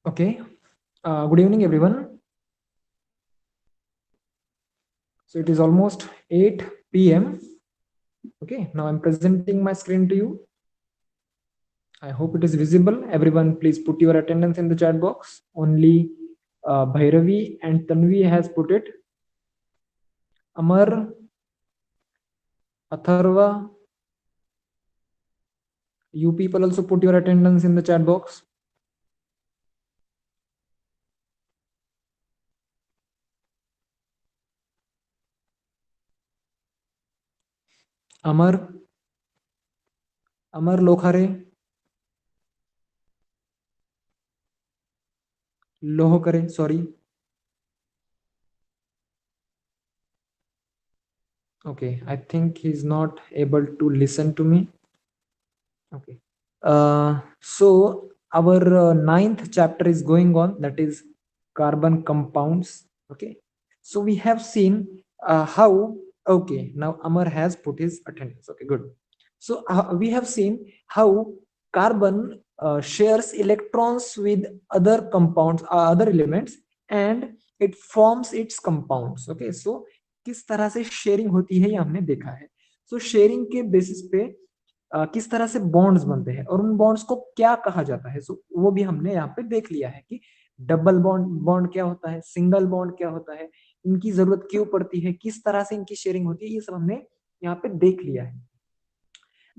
Okay. Good evening, everyone. So it is almost 8 p.m. Okay. Now I'm presenting my screen to you. I hope it is visible. Everyone, please put your attendance in the chat box. Only Bhairavi and Tanvi has put it. Amar, Atharva, you people also put your attendance in the chat box. Amar, Amar Lokhare, Lohokare, sorry. Okay, I think he's not able to listen to me. Okay. So our ninth chapter is going on, that is carbon compounds. Okay. So we have seen how, okay, now Amar has put his attendance. Okay, good. So we have seen how carbon shares electrons with other compounds, other elements, and it forms its compounds. Okay. So किस तरह से sharing होती है ये हमने देखा है. So sharing के बेसिस पे किस तरह से बॉन्ड्स बनते हैं और उन बॉन्ड्स को क्या कहा जाता है. सो वो भी हमने यहाँ पे देख लिया है कि डबल बॉन्ड बॉन्ड क्या होता है, सिंगल बॉन्ड क्या होता है, इनकी जरूरत क्यों पड़ती है, किस तरह से इनकी शेयरिंग होती है, ये सब हमने यहाँ पे देख लिया है.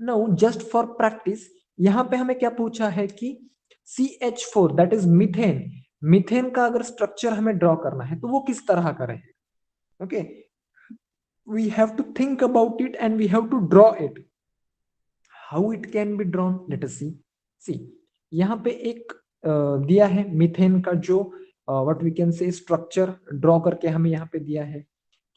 नाउ जस्ट फॉर प्रैक्टिस यहाँ पे हमें क्या पूछा है कि CH4 that is methane. Methane का अगर स्ट्रक्चर हमें ड्रॉ करना है तो वो किस तरह का रहेगा. Okay, we have to think about it and we have to draw it. how it can be drawn, let us see. यहाँ पे एक दिया है मीथेन का जो what we can say structure draw करके हमें यहाँ पे दिया है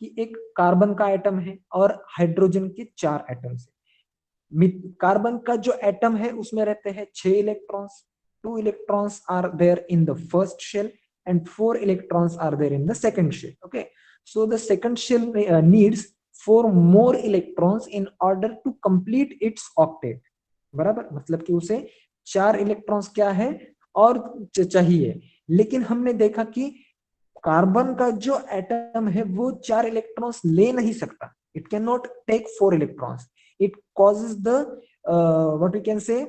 कि एक कार्बन का एटम है और हाइड्रोजन के 4 एटम्स है. कार्बन का जो एटम है उसमें रहते हैं 6 electrons. 2 electrons are there in the first shell and 4 electrons are there in the second shell. Okay, so the second shell needs 4 more electrons in order to complete its octet. बराबर, मतलब कि उसे 4 electrons क्या है और चाहिए. लेकिन हमने देखा कि कार्बन का जो एटम है वो 4 इलेक्ट्रॉन्स ले नहीं सकता. It can not take 4 electrons. It causes the what we can say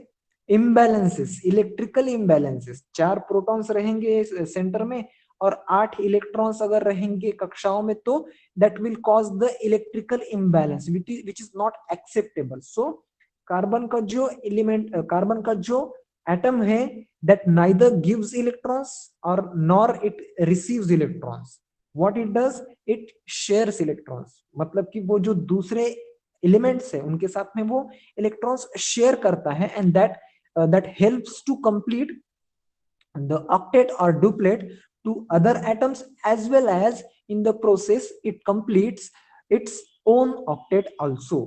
imbalances, electrical imbalances. 4 protons रहेंगे सेंटर में और 8 इलेक्ट्रॉन्स अगर रहेंगे कक्षाओं में तो that will cause the electrical imbalance which is not acceptable. So carbon का जो एलिमेंट, कार्बन का जो एटम है that neither gives electrons or nor it receives electrons. What it does, it shares electrons. मतलब कि वो जो दूसरे एलिमेंट्स है उनके साथ में वो इलेक्ट्रॉन्स शेयर करता है and that helps to complete the octet or duplet to other atoms, as well as in the process it completes its own octet also.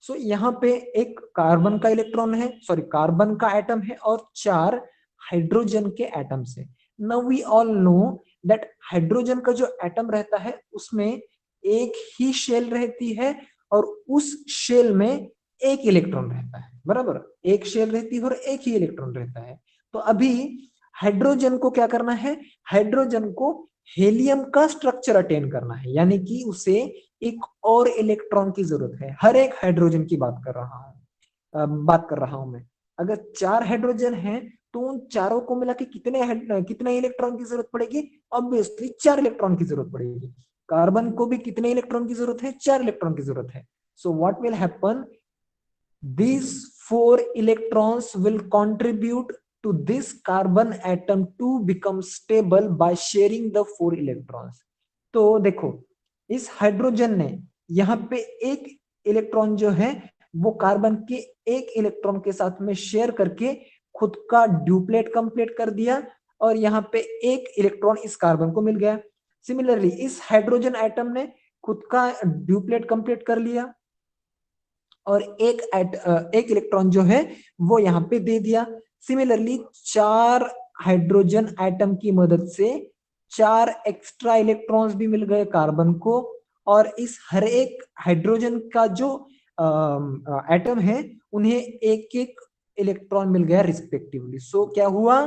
सो यहाँ पे एक कार्बन का इलेक्ट्रॉन है, सॉरी कार्बन का एटम है और 4 हाइड्रोजन के एटम्स है. Now we all know that hydrogen का जो एटम रहता है उसमें एक ही शेल रहती है और उस शेल में एक इलेक्ट्रॉन रहता है. बराबर, एक शेल रहती है और एक ही इलेक्ट्रॉन रहता है. तो अभी हाइड्रोजन को क्या करना है, हाइड्रोजन को हेलियम का स्ट्रक्चर अटेन करना है, यानी कि उसे एक और इलेक्ट्रॉन की जरूरत है. हर एक हाइड्रोजन की बात कर रहा हूं मैं. अगर 4 हाइड्रोजन हैं तो उन चारों को मिला के कितने इलेक्ट्रॉन की जरूरत पड़ेगी, ऑब्वियसली 4 इलेक्ट्रॉन की जरूरत पड़ेगी. कार्बन को भी कितने इलेक्ट्रॉन की जरूरत है, 4 इलेक्ट्रॉन की जरूरत है. So what will happen, these 4 electrons will contribute to this carbon atom to become stable by sharing the 4 electrons. तो देखो इस हाइड्रोजन ने यहाँ पे एक इलेक्ट्रॉन जो है वो कार्बन के एक इलेक्ट्रॉन के साथ में शेयर करके खुद का ड्यूप्लेट कंप्लीट कर दिया और यहाँ पे एक इलेक्ट्रॉन इस कार्बन को मिल गया. सिमिलरली इस हाइड्रोजन एटम ने खुद का ड्यूप्लेट कंप्लीट कर लिया और एक इलेक्ट्रॉन जो है वो यहाँ पे दे दिया. सिमिलरली 4 हाइड्रोजन एटम की मदद से 4 एक्स्ट्रा इलेक्ट्रॉन्स भी मिल गए कार्बन को और इस हर एक हाइड्रोजन का जो एटम है उन्हें एक एक इलेक्ट्रॉन मिल गया रिस्पेक्टिवली. सो क्या हुआ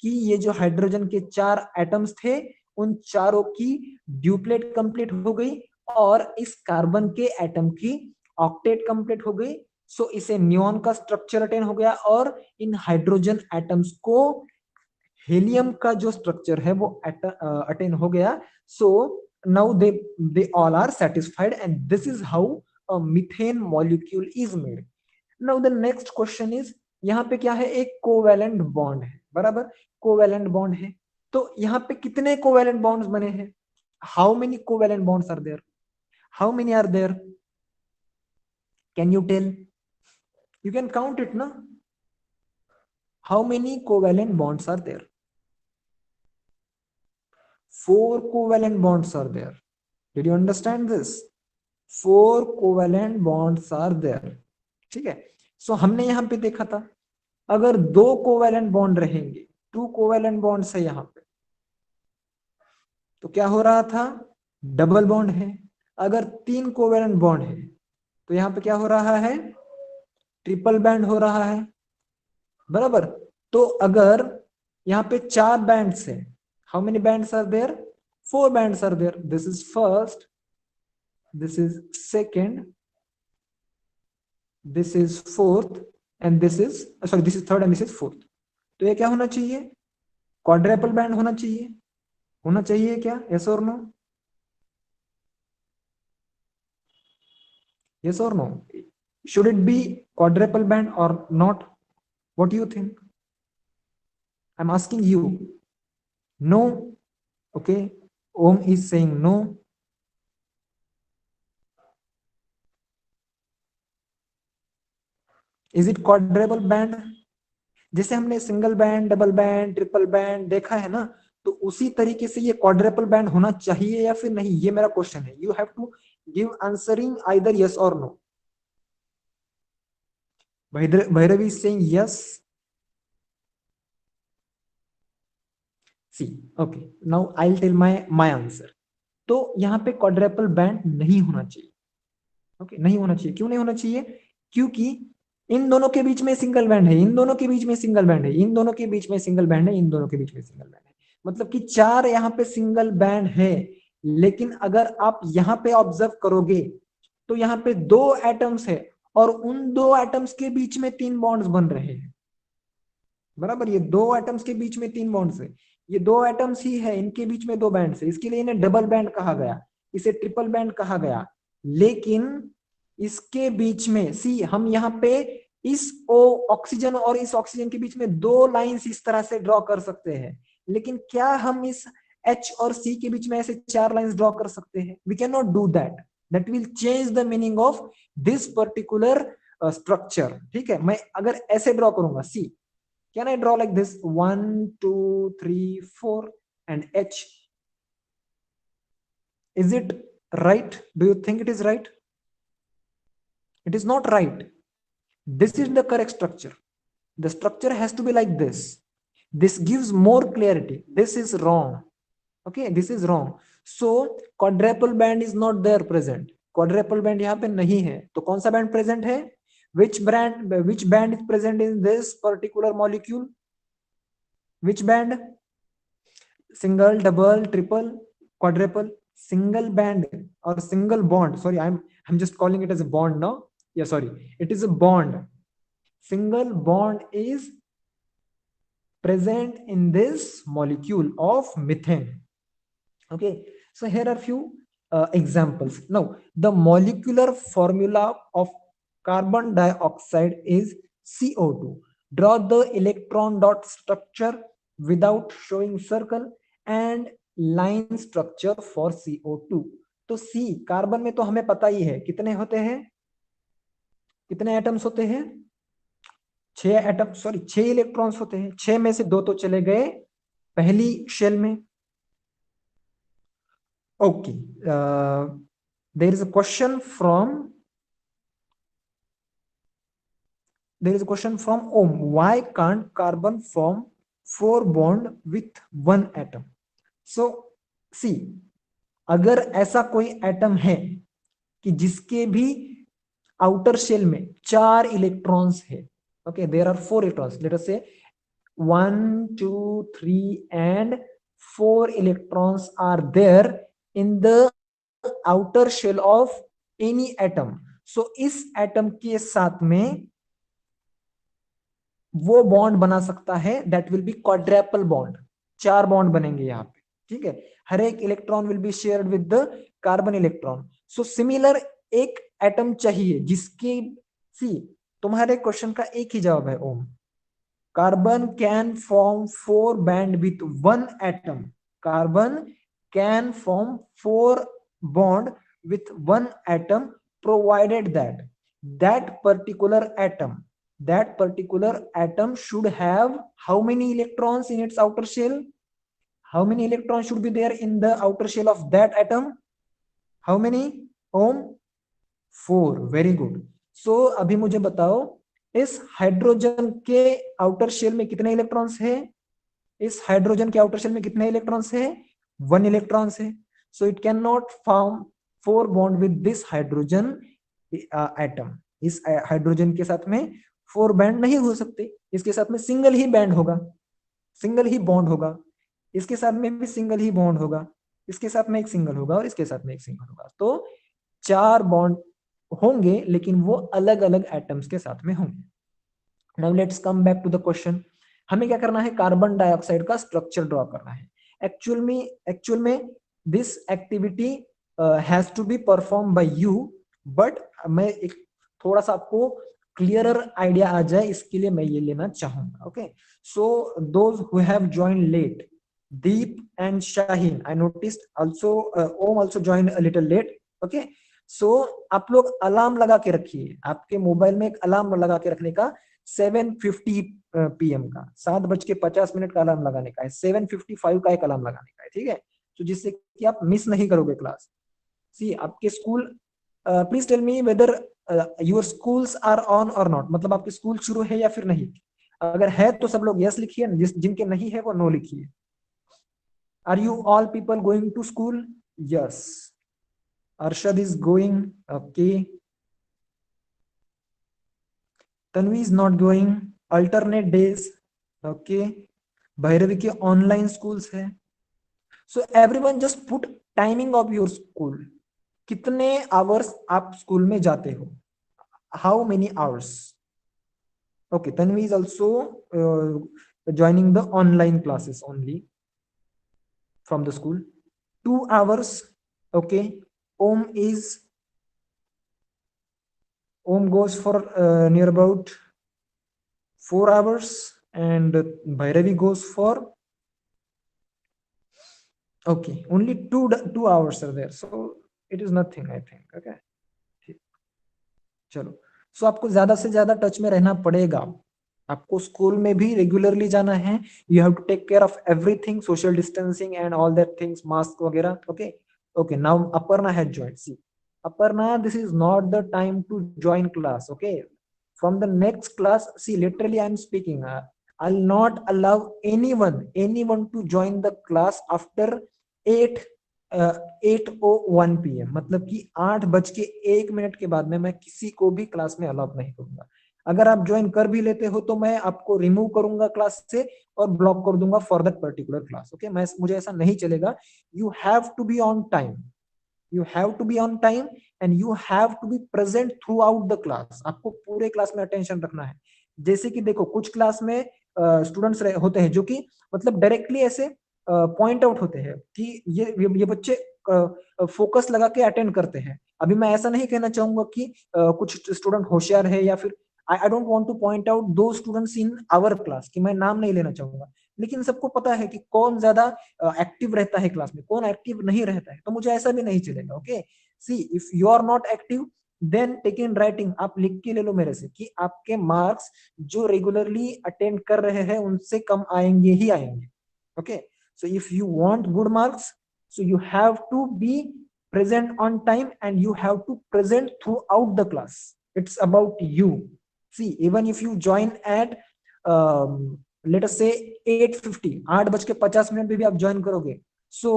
कि ये जो हाइड्रोजन के 4 एटम्स थे उन चारों की ड्यूप्लेट कंप्लीट हो गई और इस कार्बन के एटम की ऑक्टेट कंप्लीट हो गई। सो इसे नियॉन का स्ट्रक्चर अटेन हो गया और इन हाइड्रोजन एटम्स को हेलियम का जो स्ट्रक्चर है वो अटेन हो गया। So now they all are satisfied and this is how a methane molecule is made. Now the next question is, यहाँ पे क्या है, एक कोवेलेंट बॉन्ड है, बराबर, कोवेलेंट बॉन्ड है। तो यहाँ पे कितने कोवेलेंट बॉन्ड्स बने हैं? How many covalent bonds are there? How many are there? Can you tell? You can count it ना? How many covalent bonds are there? 4 covalent bonds are there. Did you understand this? 4 covalent bonds are there. ठीक है। सो हमने यहां पे देखा था अगर 2 covalent bond रहेंगे, 2 कोवेलेंट बॉन्ड्स है यहां पे, तो क्या हो रहा था? डबल बॉन्ड है। अगर 3 कोवेलेंट बॉन्ड है तो यहां पे क्या हो रहा है? ट्रिपल बैंड हो रहा है, बराबर। तो अगर यहाँ पे 4 बैंड्स है, how many bands are there? 4 bands are there. This is first, this is second, this is fourth, and this is sorry, this is third and this is fourth. तो ये क्या होना चाहिए? क्वाड्रेपल बैंड होना चाहिए। होना चाहिए क्या? Yes or no? Yes or no? should it be quadruple band or not? What do you think? I'm asking you. No? Okay, Om is saying no. Is it quadruple band? जैसे हमने single band, double band, triple band देखा है ना, तो उसी तरीके से ये क्वाड्रेपल बैंड होना चाहिए या फिर नहीं, ये मेरा क्वेश्चन है। You have to give answering either yes or no. Bhairavi is saying yes. See, okay, now I will tell my answer. तो यहाँ पे क्वाड्रेपल बैंड नहीं होना चाहिए। ओके, नहीं होना चाहिए। क्यों नहीं होना चाहिए? क्योंकि इन दोनों के बीच में सिंगल बैंड है, इन दोनों के बीच में सिंगल बैंड है, इन दोनों के बीच में सिंगल बैंड है, इन दोनों के बीच में सिंगल बैंड है। मतलब कि 4 यहाँ पे सिंगल बैंड है। लेकिन अगर आप यहाँ पे ऑब्जर्व करोगे तो यहाँ पे 2 एटम्स है और उन 2 एटम्स के बीच में 3 बॉन्ड्स बन रहे हैं, बराबर। ये 2 एटम्स के बीच में 3 बॉन्ड्स है, ये 2 एटम्स ही है, इनके बीच में 2 बैंड्स है, इसके लिए इन्हें डबल बैंड कहा गया, इसे ट्रिपल बैंड कहा गया। लेकिन इसके बीच में सी, हम यहाँ पे इस ओ ऑक्सीजन और इस ऑक्सीजन के बीच में 2 लाइंस इस तरह से ड्रॉ कर सकते हैं। लेकिन क्या हम इस H और C के बीच में ऐसे 4 लाइंस ड्रॉ कर सकते हैं? We can not do that. That will change the meaning of this particular structure. ठीक है, मैं अगर ऐसे ड्रॉ करूंगा, सी, can I draw like this? 1 2 3 4 and H? Is it right? Do you think it is right? It is not right. This is the correct structure. The structure has to be like this. This gives more clarity. This is wrong. Okay, this is wrong. So quadruple band is not there present. Quadruple band यहाँ पे नहीं है, तो कौन सा band present है? Which band is present in this particular molecule? Which band? Single, double, triple, quadruple? Single band or single bond. Sorry, I'm just calling it as a bond now. Yeah, sorry, it is a bond. Single bond is present in this molecule of methane. Okay, so here are few examples. Now, the molecular formula of carbon dioxide is CO2. Draw the electron dot structure without showing circle and line structure for CO2. तो C, carbon में तो हमें पता ही है कितने होते हैं, कितने एटम्स होते हैं? 6 एटम, सॉरी 6 इलेक्ट्रॉन्स होते हैं। 6 में से 2 तो चले गए पहली शेल में। Okay, there is a question from Om. Why can't carbon form 4 bond with 1 atom? So see, अगर ऐसा कोई एटम है कि जिसके भी आउटर शेल में 4 इलेक्ट्रॉन्स है, okay, there are 4 electrons, let us say 1, 2, 3 and 4 electrons are there in the outer shell of any atom. So इस एटम के साथ में वो बॉन्ड बना सकता है, that will be quadruple bond, 4 bond बनेंगे यहाँ पे, ठीक है। हर एक electron will be shared with the carbon electron. So similar एक एटम चाहिए जिसकी, सी तुम्हारे क्वेश्चन का एक ही जवाब है ओम, carbon can form 4 band with one atom. Carbon can form 4 bond with one atom provided that that particular atom should have how many electrons in its outer shell? How many electrons should be there in the outer shell of that atom? How many? Om? 4. Very good. So अभी मुझे बताओ इस hydrogen के outer shell में कितने electrons है? इस hydrogen के आउटर शेल में कितने इलेक्ट्रॉन्स है? 1 इलेक्ट्रॉन्स है। So it can not form 4 bond with this hydrogen atom. इस हाइड्रोजन के साथ में 4 बैंड नहीं हो सकते, इसके साथ में सिंगल ही बैंड होगा, सिंगल ही बॉन्ड होगा, इसके साथ में भी सिंगल ही बॉन्ड होगा, इसके साथ में एक सिंगल होगा और इसके साथ में एक सिंगल होगा। तो 4 बॉन्ड होंगे लेकिन वो अलग अलग एटम्स के साथ में होंगे। Now let's come back to the question. हमें क्या करना है? कार्बन डाइऑक्साइड का स्ट्रक्चर ड्रॉ करना है। एक्चुअल में this activity has to be perform by you, but मैं एक थोड़ा सा आपको क्लियरर आइडिया आ जाए इसके लिए मैं ये लेना चाहूंगा। Okay, so those who have joined late, Deep and Shaheen, I noticed also, Om also joined a little late. Okay, so आप लोग अलार्म लगा के रखिए, आपके मोबाइल में एक अलार्म लगा के रखने का 7:50 PM का, 7:50 का अलार्म लगाने का है, 7:55 का एक अलार्म लगाने का है, ठीक है। तो जिससे कि आप मिस नहीं करोगे क्लास। सी आपके school, please tell me whether your schools are on और नॉट, मतलब आपके स्कूल शुरू है या फिर नहीं। अगर है तो सब लोग यस लिखिए, जिनके नहीं है वो नो लिखिए। Are you all people going to school? Yes. Arshad is going. Okay. Tanvi is not going. Alternate days. Okay. Bhairavi के online schools है. So everyone just put timing of your school. कितने hours आप school में जाते हो? How many hours? Okay. Tanvi is also joining the online classes only from the school. 2 hours. Okay. Om goes for near about 4 hours and Bhairavi goes for, okay, only 2 hours are there, so it is nothing I think. Okay, चलो। सो आपको ज्यादा से ज्यादा touch में रहना पड़ेगा, आपको school में भी रेगुलरली जाना है। You have to take care of everything, social distancing and all that things, mask वगैरह। Okay okay, now Aparna has joined. See Aparna, this is not the time to join class. Okay, from the next class, see, literally I'm speaking, I'll not allow anyone to join the class after 8 8:01 PM, मतलब कि 8:01 के बाद में मैं किसी को भी class में अलाउ नहीं करूंगा। अगर आप ज्वाइन कर भी लेते हो तो मैं आपको रिमूव करूंगा क्लास से और ब्लॉक कर दूंगा for that particular class. Okay, मुझे ऐसा नहीं चलेगा। You have to be on time, you have to be on time and you have to be present throughout the class। आपको पूरे क्लास में अटेंशन रखना है। जैसे कि देखो कुछ क्लास में स्टूडेंट्स होते हैं जो कि मतलब डायरेक्टली ऐसे पॉइंट आउट होते हैं कि ये बच्चे फोकस लगा के अटेंड करते हैं। अभी मैं ऐसा नहीं कहना चाहूंगा कि कुछ स्टूडेंट होशियार है या फिर I don't want two point out दो स्टूडेंट्स इन आवर क्लास, कि मैं नाम नहीं लेना चाहूंगा, लेकिन सबको पता है कि कौन ज्यादा एक्टिव रहता है क्लास में, कौन एक्टिव नहीं रहता है। तो मुझे ऐसा भी नहीं चलेगा। Okay, see if you are not active then take in writing, आप लिख के ले लो मेरे से कि आपके मार्क्स जो रेगुलरली अटेंड कर रहे हैं उनसे कम आएंगे ही आएंगे। Okay, so if you want good marks, so you have to be present on time and you have to present throughout the class. It's about you. See, even if you join at late us से 8:50, 8:50 पे भी आप join करोगे, सो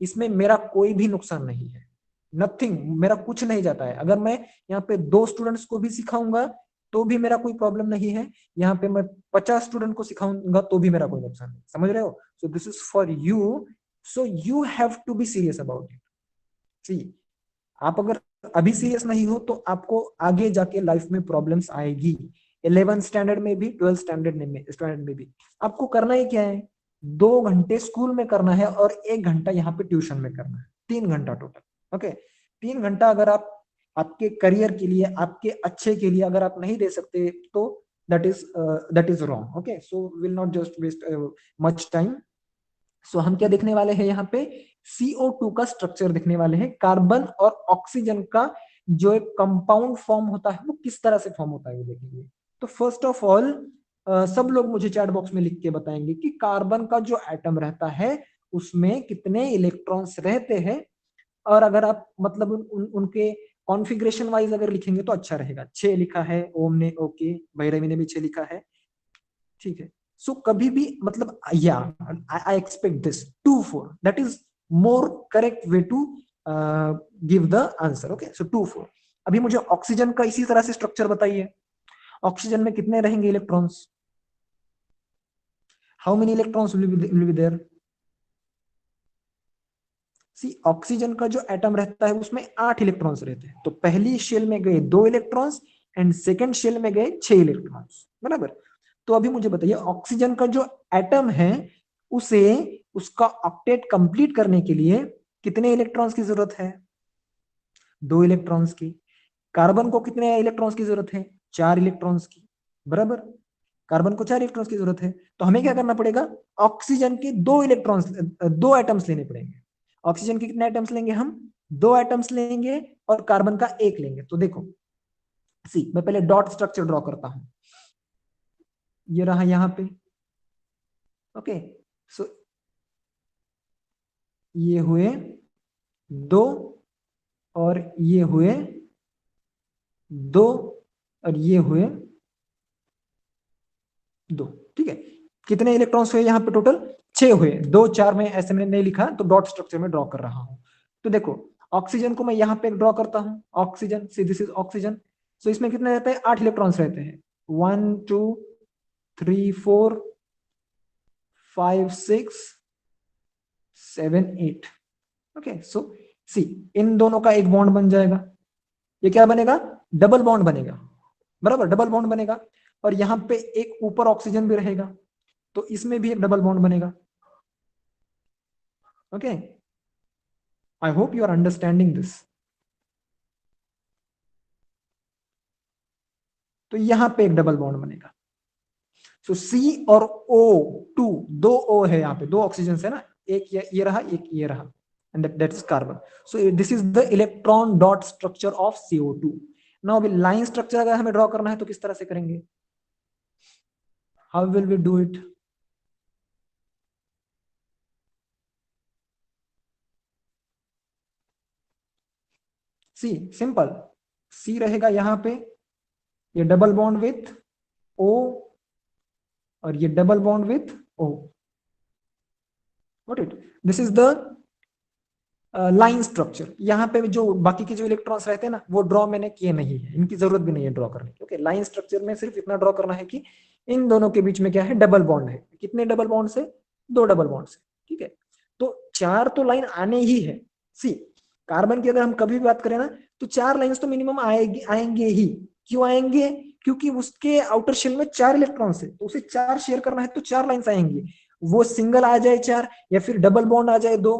इसमें मेरा कोई भी नुकसान नहीं है, नथिंग, मेरा कुछ नहीं जाता है। अगर मैं यहाँ पे 2 स्टूडेंट्स को भी सिखाऊंगा तो भी मेरा कोई प्रॉब्लम नहीं है, यहाँ पे मैं 50 स्टूडेंट को सिखाऊंगा तो भी मेरा कोई नुकसान नहीं, समझ रहे हो? So this is for you, so you have to be serious about it. See, आप अगर अभी सीरियस नहीं हो तो आपको आगे जाके लाइफ में प्रॉब्लम्स आएगी। 11th स्टैंडर्ड में भी, 12th स्टैंडर्ड में भी आपको करना ही क्या है, 2 घंटे स्कूल में करना है और 1 घंटा यहाँ पे ट्यूशन में करना है, 3 घंटा टोटल। ओके, 3 घंटा अगर आप आपके करियर के लिए, आपके अच्छे के लिए अगर आप नहीं दे सकते तो that is wrong. Okay, so will not just waste much time. So हम क्या देखने वाले हैं यहाँ पे, CO2 का स्ट्रक्चर देखने वाले हैं। कार्बन और ऑक्सीजन का जो एक कंपाउंड फॉर्म होता है वो किस तरह से फॉर्म होता है वो देखेंगे। तो फर्स्ट ऑफ ऑल सब लोग मुझे चैट बॉक्स में लिख के बताएंगे कि कार्बन का जो एटम रहता है उसमें कितने इलेक्ट्रॉन्स रहते हैं। और अगर आप मतलब उनके कॉन्फ़िगरेशन वाइज अगर लिखेंगे तो अच्छा रहेगा। 6 लिखा है ओम ने, ओके, भैरवी ने भी 6 लिखा है, ठीक है। सो कभी भी मतलब या I expect this 2 4, that is more correct way to give the answer. Okay, so 2 4। अभी मुझे ऑक्सीजन का इसी तरह से स्ट्रक्चर बताइए। ऑक्सीजन में कितने रहेंगे electrons? How many electrons will be there? See, oxygen का जो एटम रहता है उसमें 8 इलेक्ट्रॉन्स रहते हैं। तो पहली शेल में गए 2 इलेक्ट्रॉन्स एंड सेकेंड शेल में गए 6 इलेक्ट्रॉन्स, बराबर। तो अभी मुझे बताइए ऑक्सीजन का जो एटम है उसे उसका ऑक्टेट कंप्लीट करने के लिए कितने इलेक्ट्रॉन्स की जरूरत है? 2 इलेक्ट्रॉन्स की। कार्बन को कितने इलेक्ट्रॉन्स की जरूरत है? 4 इलेक्ट्रॉन्स की, बराबर। कार्बन को 4 इलेक्ट्रॉन्स की जरूरत है, तो हमें क्या करना पड़ेगा, ऑक्सीजन के 2 इलेक्ट्रॉन्स, 2 एटम्स लेने पड़ेंगे। ऑक्सीजन के कितने एटम्स लेंगे हम? 2 एटम्स लेंगे और कार्बन का 1 लेंगे। तो देखो सी, मैं पहले डॉट स्ट्रक्चर ड्रॉ करता हूं, ये रहा यहाँ पे। ओके, सो ये हुए 2 और ये हुए 2 और ये हुए 2, ठीक है। कितने इलेक्ट्रॉन्स हुए यहाँ पे टोटल? 6 हुए। 2 4 में ऐसे मैंने नहीं लिखा तो डॉट स्ट्रक्चर में ड्रॉ कर रहा हूं। तो देखो ऑक्सीजन को मैं यहाँ पे ड्रॉ करता हूँ, oxygen, see this is oxygen. So इसमें कितने रहते हैं? 8 इलेक्ट्रॉन्स रहते हैं। 1 2 3 4 5 6 7 8। ओके, सो सी, इन दोनों का एक बॉन्ड बन जाएगा। ये क्या बनेगा? डबल बॉन्ड बनेगा, बराबर, डबल बॉन्ड बनेगा। और यहाँ पे एक ऊपर ऑक्सीजन भी रहेगा तो इसमें भी एक डबल बॉन्ड बनेगा। Okay, I hope you are understanding this. तो यहां पे एक डबल बॉन्ड बनेगा। सो सी और O2, 2 O है यहाँ पे, 2 ऑक्सीजन है ना, एक ये रहा, एक ये रहा, and that is carbon. So this is the electron dot structure of CO2। Now अभी लाइन स्ट्रक्चर अगर हमें ड्रॉ करना है तो किस तरह से करेंगे? How will we do it? See, simple. See रहेगा यहाँ पे, ये डबल बॉन्ड विथ O और ये double bond with O। What it, this is the line structure. यहाँ पे जो बाकी के जो इलेक्ट्रॉन्स रहते हैं ना वो ड्रॉ मैंने किए नहीं है, इनकी जरूरत भी नहीं है ड्रॉ करने की। ओके, लाइन स्ट्रक्चर में सिर्फ इतना ड्रॉ करना है कि इन दोनों के बीच में क्या है, डबल बॉन्ड है। कितने डबल बॉन्ड से? 2 डबल बॉन्ड से, ठीक है। तो 4 तो लाइन आने ही है। सी, कार्बन की अगर हम कभी भी बात करें ना तो 4 लाइन्स तो मिनिमम आएगी, आएंगे ही। क्यों आएंगे? क्योंकि उसके आउटर शेल में 4 इलेक्ट्रॉन्स है तो उसे 4 शेयर करना है तो 4 लाइन्स आएंगी। वो सिंगल आ जाए 4, या फिर डबल बॉन्ड आ जाए 2,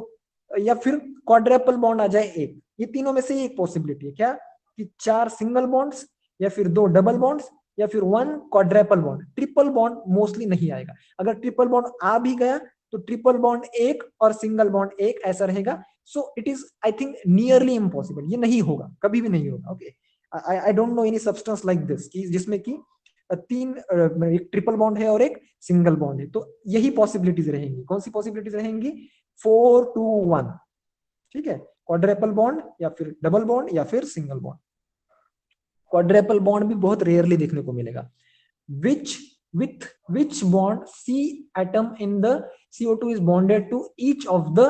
या फिर क्वाड्रेपल बॉन्ड आ जाए 1। ये तीनों में से एक पॉसिबिलिटी है क्या, कि 4 सिंगल बॉन्ड्स या फिर 2 डबल बॉन्ड्स या फिर 1 क्वाड्रेपल बॉन्ड। ट्रिपल बॉन्ड मोस्टली नहीं आएगा। अगर ट्रिपल बॉन्ड आ भी गया तो ट्रिपल बॉन्ड 1 और सिंगल बॉन्ड 1 ऐसा रहेगा। सो it is I think nearly impossible, ये नहीं होगा, कभी भी नहीं होगा। Okay, I don't know any substance like this जिसमें कि 3 एक ट्रिपल बॉन्ड है और एक सिंगल बॉन्ड है। तो यही पॉसिबिलिटीज रहेंगी। कौन सी पॉसिबिलिटीज रहेंगी? 4 2 1, ठीक है। क्वाड्रेपल बॉन्ड या फिर डबल बॉन्ड या फिर सिंगल बॉन्ड। क्वाड्रेपल बॉन्ड भी बहुत रेयरली देखने को मिलेगा। विच with which bond C atom in the CO2 is bonded to each of the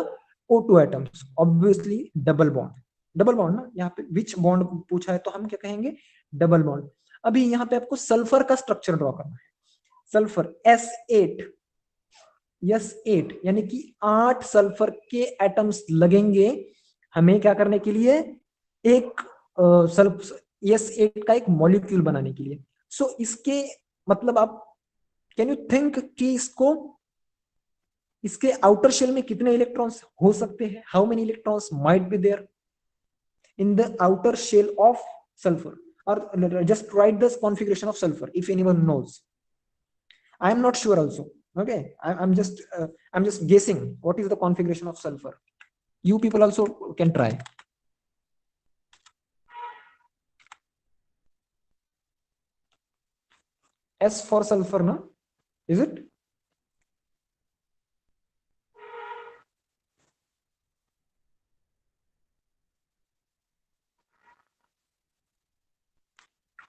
O2 atoms? Obviously double bond, double bond ना, यहाँ पे which bond पूछा है तो हम क्या कहेंगे? Double bond. अभी यहाँ पे आपको सल्फर का स्ट्रक्चर ड्रॉ करना है। सल्फर S8, S8 यानी कि 8 सल्फर के एटम्स लगेंगे हमें क्या करने के लिए, एक सल्फ S8 का एक मॉलिक्यूल बनाने के लिए। सो इसके मतलब आप कैन यू थिंक कि इसके आउटर शेल में कितने इलेक्ट्रॉन्स हो सकते हैं, how many electrons might be there in the outer shell of sulfur, or just write this configuration of sulfur if anyone knows. I am not sure also. Okay, I'm just guessing what is the configuration of sulfur. You people also can try. S for sulfur, no? Is it?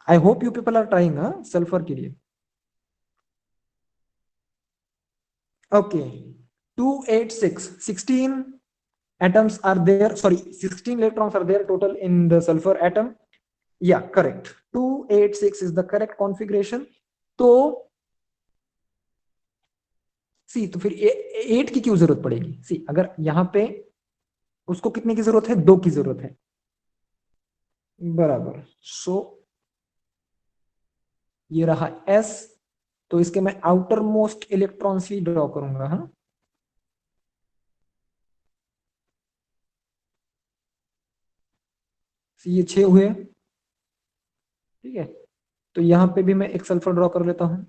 I hope you people are trying, huh? Sulfur के लिए. Okay, 286, 16 atoms are there, sorry, 16 electrons are there total in the sulfur atom. Yeah, correct. 286 is the correct configuration. तो सी, तो फिर 8 की क्यों जरूरत पड़ेगी? सी, अगर यहां पे उसको कितने की जरूरत है, 2 की जरूरत है, बराबर। सो ये रहा S, तो इसके मैं आउटर मोस्ट इलेक्ट्रॉन्स ही ड्रॉ करूंगा। हाँ, ये 6 हुए, ठीक है। तो यहां पे भी मैं एक सल्फर ड्रॉ कर लेता हूं।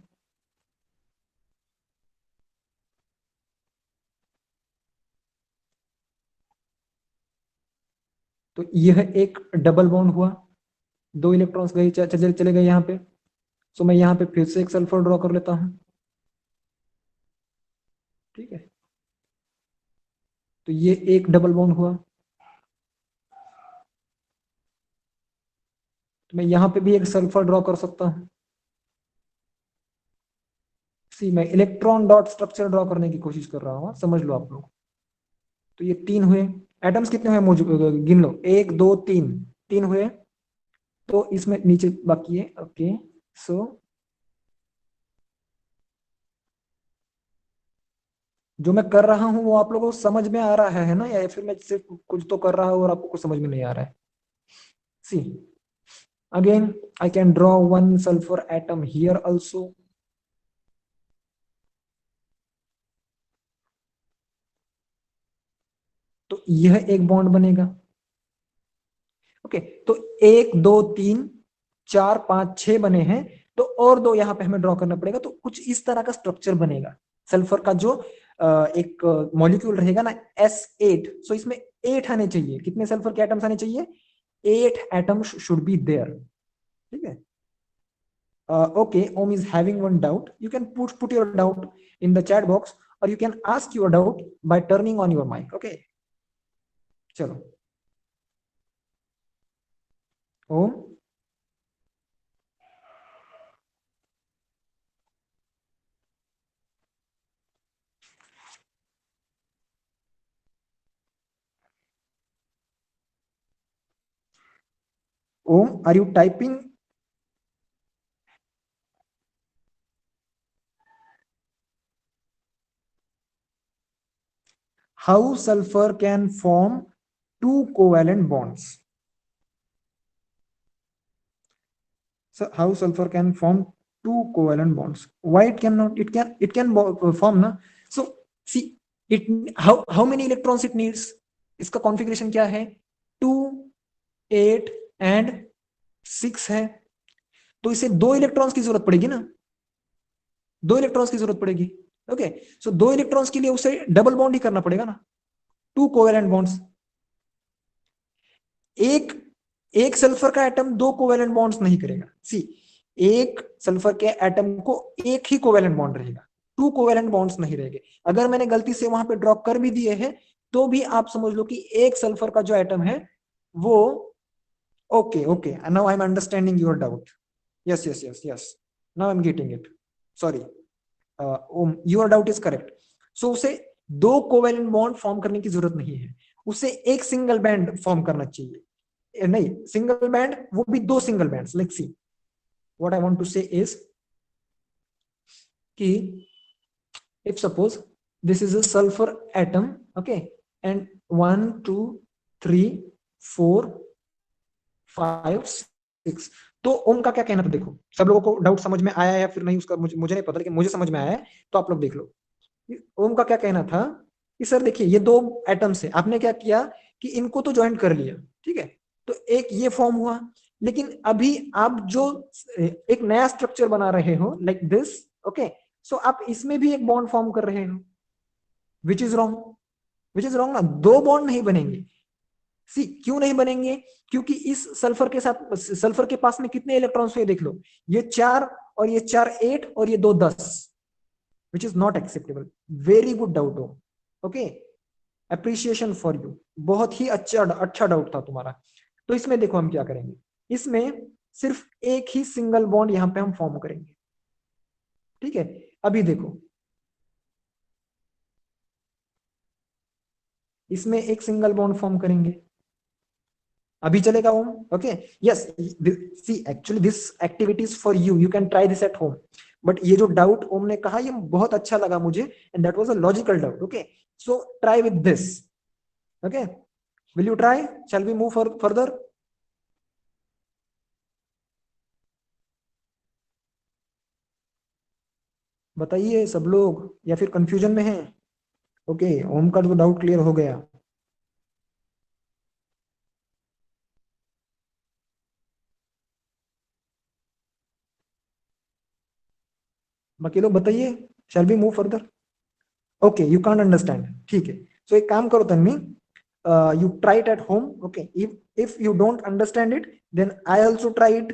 तो यह एक डबल बॉन्ड हुआ, 2 इलेक्ट्रॉन्स गए चले गए यहाँ पे। सो मैं यहाँ पे फिर से एक सल्फर ड्रॉ कर लेता हूँ, ठीक है। तो ये एक डबल बॉन्ड हुआ, तो मैं यहाँ पे भी एक सल्फर ड्रॉ कर सकता हूँ। सी, मैं इलेक्ट्रॉन डॉट स्ट्रक्चर ड्रॉ करने की कोशिश कर रहा हूँ, समझ लो आप लोग। तो ये 3 हुए। एटम्स कितने हुए मौजूद, गिन लो, 1 2 3, 3 हुए। तो इसमें नीचे बाकी है। ओके, सो जो मैं कर रहा हूं वो आप लोगों को समझ में आ रहा है ना, या फिर मैं सिर्फ कुछ तो कर रहा हूं और आपको कुछ समझ में नहीं आ रहा है? See, again I can draw one sulphur atom here also. तो यह एक बॉन्ड बनेगा। ओके, तो 1 2 3 4 5 6 बने हैं, तो और 2 यहाँ पे हमें ड्रॉ करना पड़ेगा। तो कुछ इस तरह का स्ट्रक्चर बनेगा सल्फर का, जो एक मॉलिक्यूल रहेगा ना, S8। सो इसमें 8 आने चाहिए। कितने सल्फर के एटम्स आने चाहिए? 8 एटम्स शुड बी देयर, ठीक है। Okay, Om is having one doubt. You can put your doubt in the chat box, or you can ask your doubt by turning on your mic. Okay, चलो। ओम, Om, are you typing? How sulfur can form two covalent bonds? So how sulfur can form two covalent bonds? Why it cannot? It can form ना. So see, it how many electrons it needs? इसका configuration क्या है? 2 8 and 6 है। तो इसे 2 electrons की जरूरत पड़ेगी ना, 2 इलेक्ट्रॉन्स की जरूरत पड़ेगी। ओके, सो 2 इलेक्ट्रॉन्स के लिए उसे डबल बॉन्ड ही करना पड़ेगा ना, 2 कोवेलेंट बॉन्ड्स। एक एक सल्फर का एटम 2 कोवेलेंट बॉन्ड्स नहीं करेगा। सी, एक सल्फर के एटम को एक ही कोवेलेंट बॉन्ड रहेगा, 2 कोवेलेंट बॉन्ड्स नहीं रहेंगे। अगर मैंने गलती से वहां पे ड्रॉ कर भी दिए हैं, तो भी आप समझ लो कि एक सल्फर का जो एटम है वो, okay okay, now I am understanding your doubt. Yes yes yes yes, now I am getting it. Sorry, your doubt is correct. So उसे 2 कोवेलेंट बॉन्ड फॉर्म करने की जरूरत नहीं है, उसे एक सिंगल बैंड फॉर्म करना चाहिए। नहीं, सिंगल बैंड, वो भी 2 single bands, like see, what I want to say is कि if suppose this is a sulfur atom, okay, and 1 2 3 4 5 6, तो ओम का क्या कहना था? देखो सब लोगों को डाउट समझ में आया है या फिर नहीं उसका मुझे नहीं पता, लेकिन मुझे समझ में आया है, तो आप लोग देख लो। ओम का क्या कहना था कि सर देखिए ये दो एटम्स है, आपने क्या किया कि इनको तो ज्वाइंट कर लिया, ठीक है, तो एक ये फॉर्म हुआ, लेकिन अभी आप जो एक नया स्ट्रक्चर बना रहे हो लाइक दिस, ओके, सो आप इसमें भी एक बॉन्ड फॉर्म कर रहे हो, which is wrong, which is wrong ना, दो बॉन्ड नहीं बनेंगे। सी क्यों नहीं बनेंगे? क्योंकि इस सल्फर के साथ, सल्फर के पास में कितने इलेक्ट्रॉन्स हुए देख लो, ये 4 और ये 4 8 और ये 2 10, which is not acceptable. Very good doubt हो, okay, appreciation for you, बहुत ही अच्छा डाउट था तुम्हारा। तो इसमें देखो हम क्या करेंगे, इसमें सिर्फ एक ही सिंगल बॉन्ड यहां पे हम फॉर्म करेंगे, ठीक है। अभी देखो इसमें एक सिंगल बॉन्ड फॉर्म करेंगे, अभी चलेगा Om? Okay, yes, see actually this activity is for you, you can try this at home, but ये जो डाउट ओम ने कहा ये बहुत अच्छा लगा मुझे, and that was a logical doubt, okay, so try with this, okay, will you try, shall we move further? बताइए सब लोग, या फिर कंफ्यूजन में हैं? ओके, ओम का तो डाउट क्लियर हो गया। बाकी लोग बताइए, shall we move further? Okay, you can't understand, ठीक है, सो एक काम करो Tanvi, you try it at home, okay, if you don't understand it, then I also try it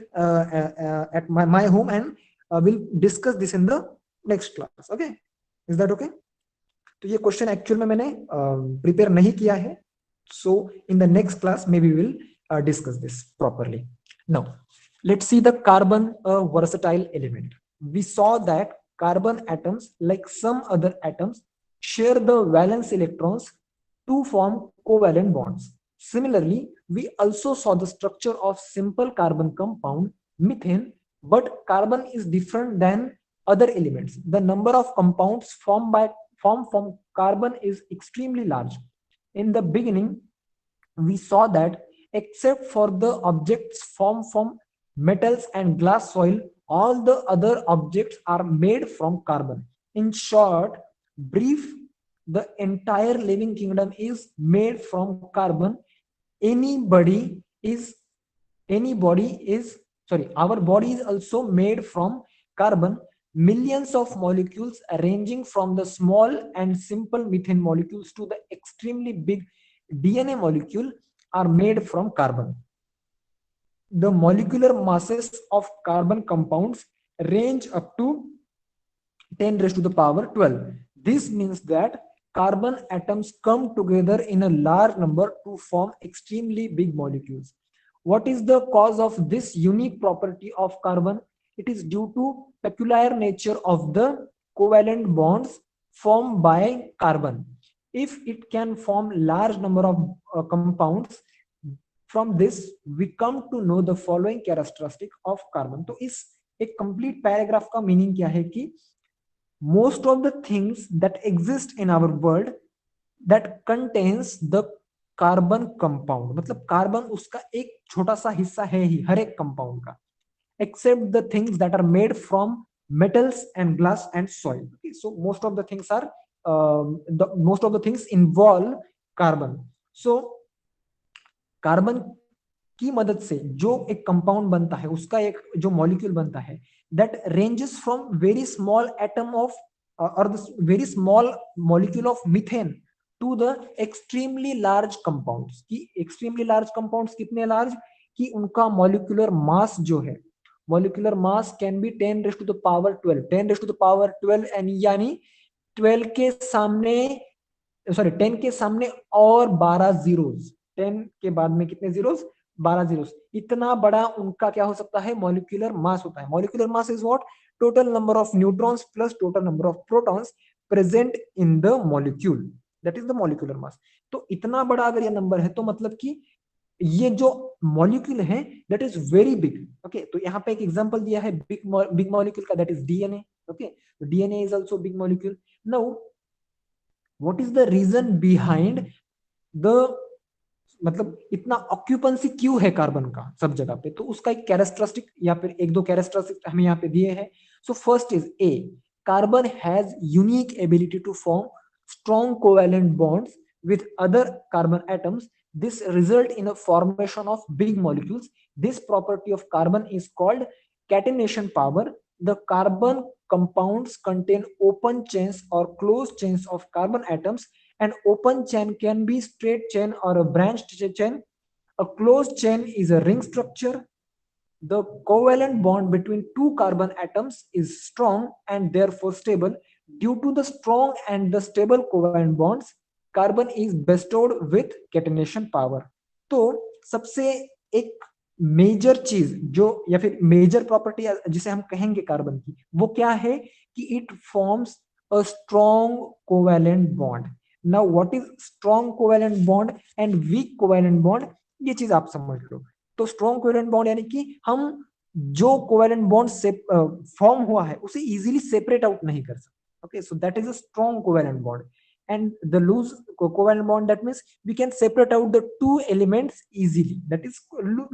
at my home, and we'll discuss this in the next class, okay, is that okay? तो ये question actual में मैंने prepare नहीं किया है, so in the next class maybe we will discuss this properly. Now let's see the carbon, a versatile element. We saw that carbon atoms, like some other atoms, share the valence electrons to form covalent bonds. Similarly, we also saw the structure of simple carbon compound methane, but carbon is different than other elements. The number of compounds formed from carbon is extremely large. In the beginning, we saw that except for the objects formed from metals and glass soil, all the other objects are made from carbon. In short, brief, the entire living kingdom is made from carbon. Anybody is, anybody is, sorry, our body is also made from carbon. Millions of molecules ranging from the small and simple methane molecules to the extremely big DNA molecule are made from carbon. The molecular masses of carbon compounds range up to 10 raised to the power 12. This means that carbon atoms come together in a large number to form extremely big molecules. What is the cause of this unique property of carbon? It is due to peculiar nature of the covalent bonds formed by carbon. If it can form large number of compounds, from this we come to know the following characteristic of carbon. तो इस एक complete paragraph का meaning क्या है कि most of the things that exist in our world that contains the carbon compound, मतलब carbon उसका एक छोटा सा हिस्सा है ही हर एक कंपाउंड का, except the things that are made from metals and glass and soil. Okay, so most of the things are most of the things involve carbon. So carbon की मदद से जो एक कंपाउंड बनता है, उसका एक जो मॉलिक्यूल बनता है, that ranges from very small atom of और very small molecule of methane to the extremely large compounds. की एक्सट्रीमली लार्ज कंपाउंड्स कितने लार्ज कि उनका मॉलिक्यूलर मास जो है, molecular mass can be 10 raise to the power 12, 10 raise to the power 12, and यानी 12 के सामने, सॉरी 10 के सामने और 12 जीरोस, 10 के बाद में कितने जीरोस, 12 जीरोस, इतना बड़ा उनका क्या हो सकता है, मॉलिक्यूलर मास होता है। Molecular mass is what? Total number of neutrons plus total number of protons present in the molecule, that is the molecular mass. तो इतना बड़ा अगर ये नंबर है तो मतलब कि ये जो मॉलिक्यूल है that is very big. Okay, तो यहाँ पे एक एग्जांपल दिया है बिग मॉलिक्यूल का, that is DNA. Okay, DNA is also big molecule. Now what is the reason behind the, मतलब इतना ऑक्यूपेंसी क्यों है कार्बन का सब जगह पे, तो उसका एक कैरेक्टरिस्टिक या फिर एक दो कैरेक्टरिस्टिक हमें यहाँ पे दिए हैं। So first is a, carbon has unique ability to form strong covalent bonds with other carbon atoms. This result in a formation of big molecules. This property of carbon is called catenation power. The carbon compounds contain open chains or closed chains of carbon atoms. An open chain can be straight chain or a branched chain. A closed chain is a ring structure. The covalent bond between two carbon atoms is strong and therefore stable. Due to the strong and the stable covalent bonds, carbon is bestowed with catenation power. तो सबसे एक major चीज जो या फिर major property जिसे हम कहेंगे कार्बन की, वो क्या है कि it forms a strong covalent bond. Now what is strong covalent bond and weak covalent bond, ये चीज आप समझ लो। तो स्ट्रॉन्ग कोवैलेंट बॉन्ड यानी कि हम जो कोवैलेंट बॉन्ड से फॉर्म हुआ है उसे इजीली सेपरेट आउट नहीं कर सकते। Okay, so that is a strong covalent bond. and the loose covalent bond, that means we can separate out the two elements easily, that is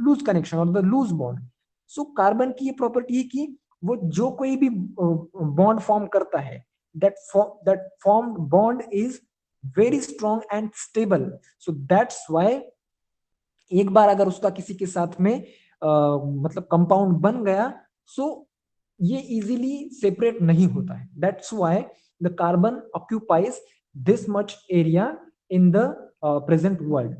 loose connection or the loose bond. so carbon की ये property है कि वो जो कोई भी bond form करता है, that formed bond is very strong and stable. so that's why एक बार अगर उसका किसी के साथ में मतलब कंपाउंड बन गया, सो ये इजीली सेपरेट नहीं होता है। That's why the carbon occupies this much area in the present world.